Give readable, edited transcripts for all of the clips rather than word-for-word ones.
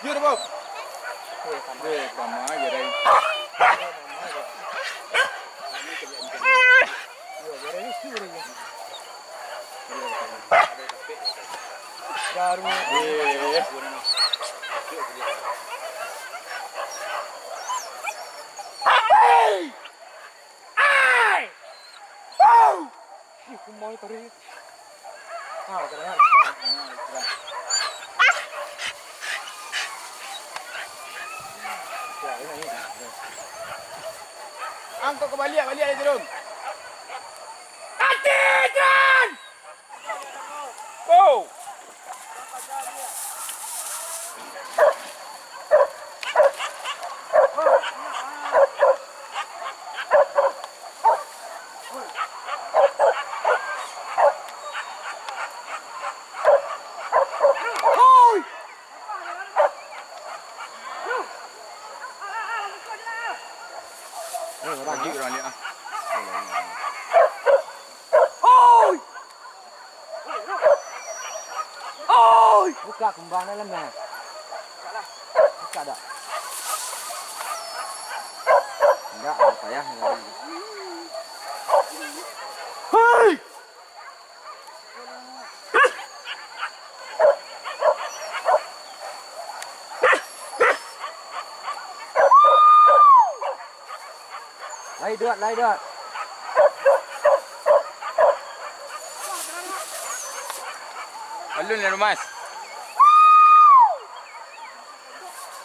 Chưa được không? Về cầm máy về đây. Ra đúng không? Không mỏi tao đi. Cái đó. Angkut ke balik dia turun. Kaki turun. Go. Lagi orang ni ah. Oi! Oi! Buka kembang dalam ni. Buka dah. Enggak, apa payah. Hei! Lai được. Alun ni Mas.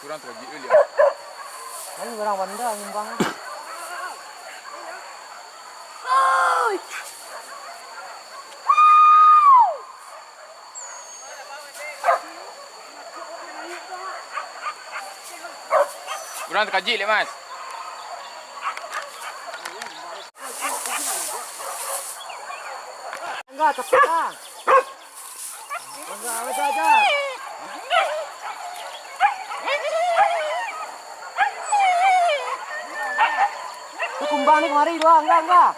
Kurang terjadi dulu. Ini orang wanda nyumbang. Kurang terkaji le Mas. dah, cepat dah. Enggak, aja. Itu kumbang ni kemari dua, enggak.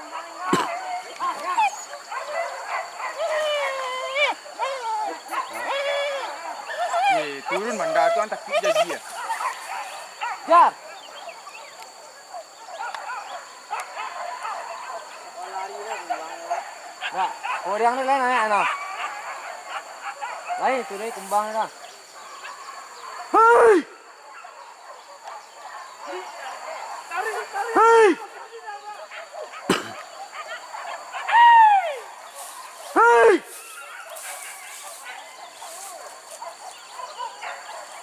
Turun manda tu antak jadi ya. Jar. Nah, yang ni lain anak. Lain tu ni kumbang ni dah. Hei! Hei! Hei!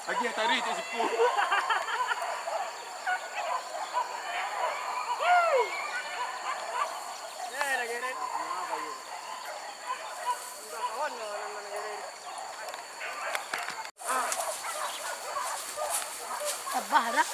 Lagi yang tarik tu sipu. Tabah dah.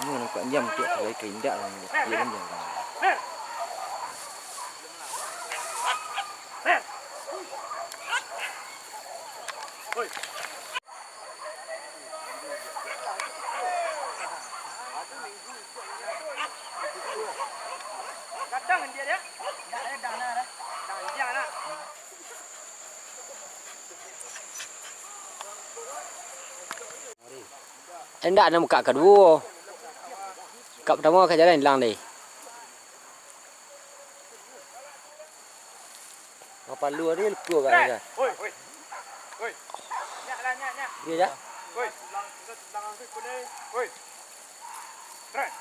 Ini nampak jam tiap kali keindak dia kan jam. Kadang dia dia. Dah dah. Dah dia nak. Endak nak buka kedua. Kak pertama ke jalan hilang deh. Apa lu dia lupa kat dia. Oi. Nyak. Dia dah. Oi, lang tu kene. Oi. Right.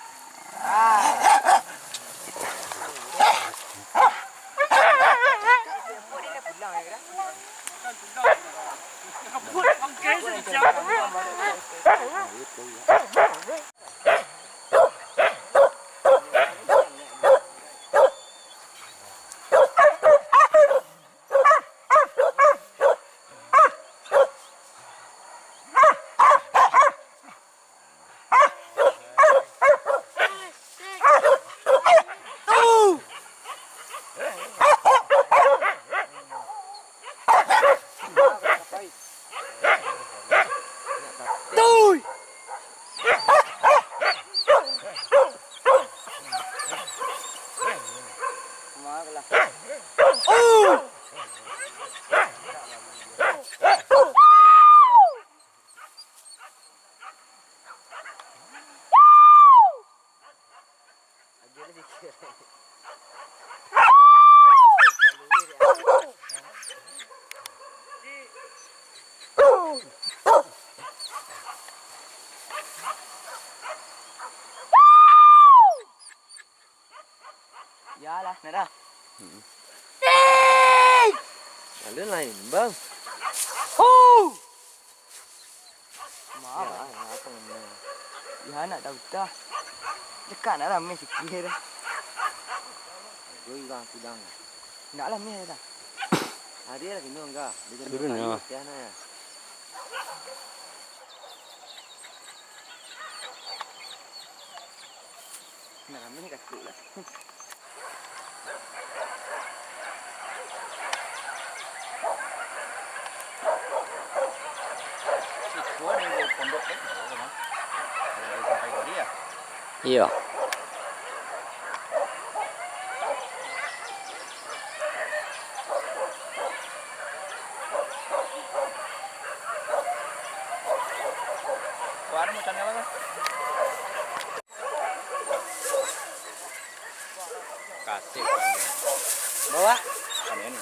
Yalah, nak dah. Ada lain, bang. Maaf, apa namanya? Ya nak dah utah. Dekat nak lah, mes sikit dah. Doi bang, sidang. Nak lah mes dah. Dia lagi ni enggak. Turun ya. Ya nak ya. Nak lah mes kat lah. Iya. Warna macam apa kan? Kasih kan. Bawa. Panen.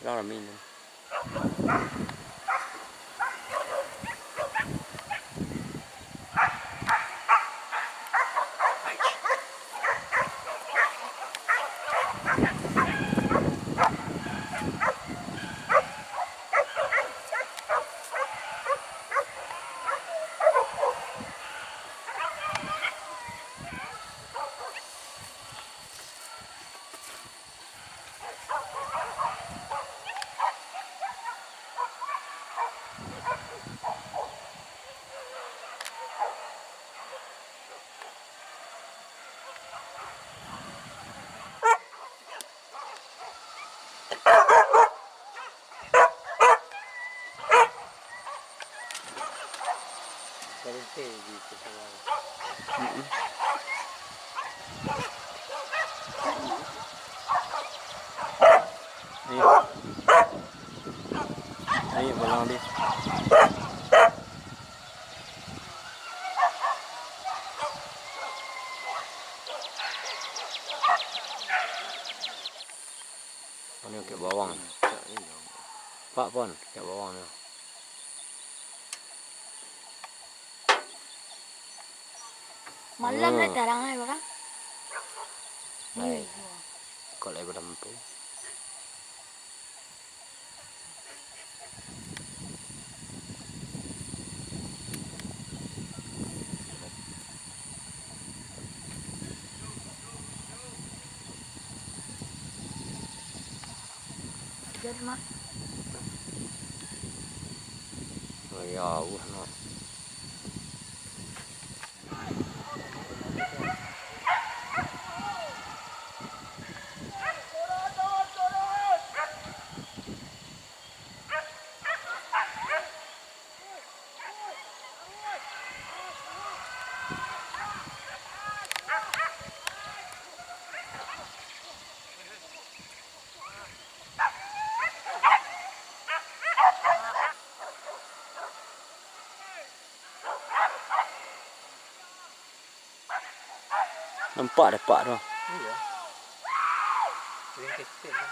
Đó là mình. Berhenti gitu semua. Ayo pulang dia. Ini kayak bawang. Pak pon, kayak bawang ni. Malam dah terang ay orang. Baik. Kalau ibu dah mampu. Jadi mak. Oh ya, no. Nampak dah pak tu. Iya. Sering kecil kan.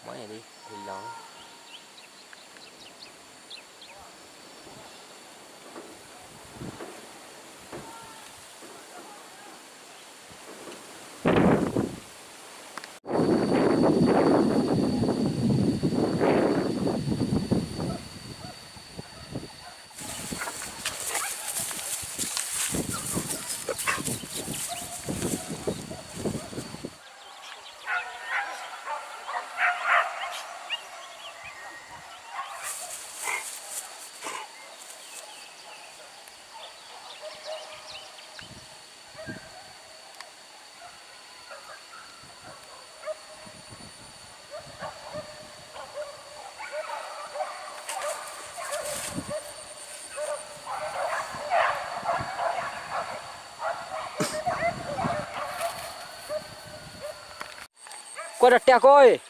Mana dia? Hilang. Kau dah tiak koi.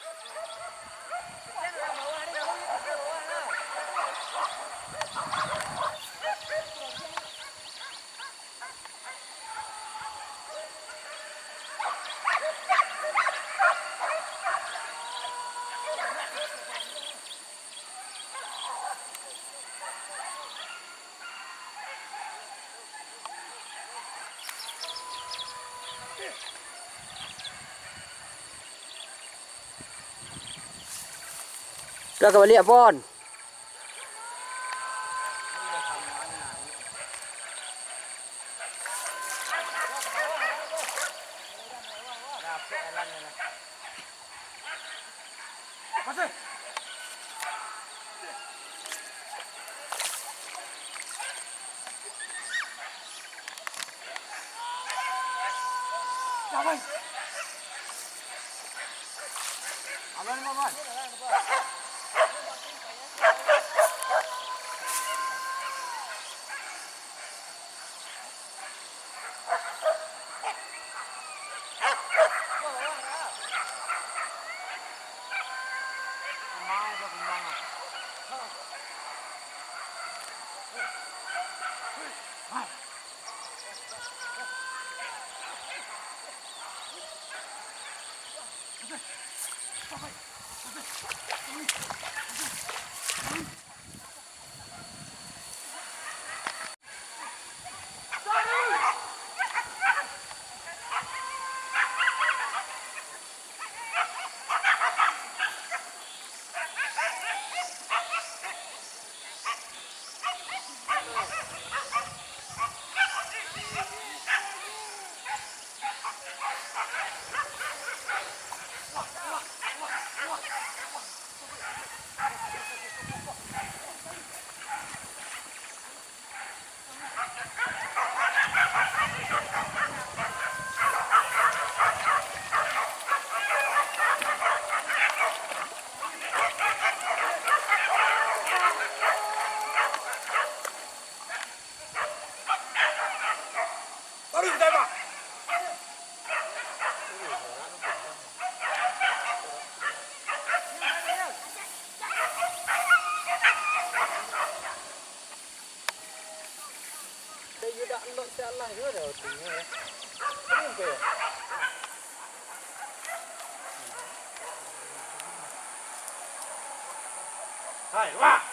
Dah ke balik pon. Aman ni Maman. Baru kita tembak. Saya dah unlock salah juga dah outingnya. Kenapa ya? Hai, wah.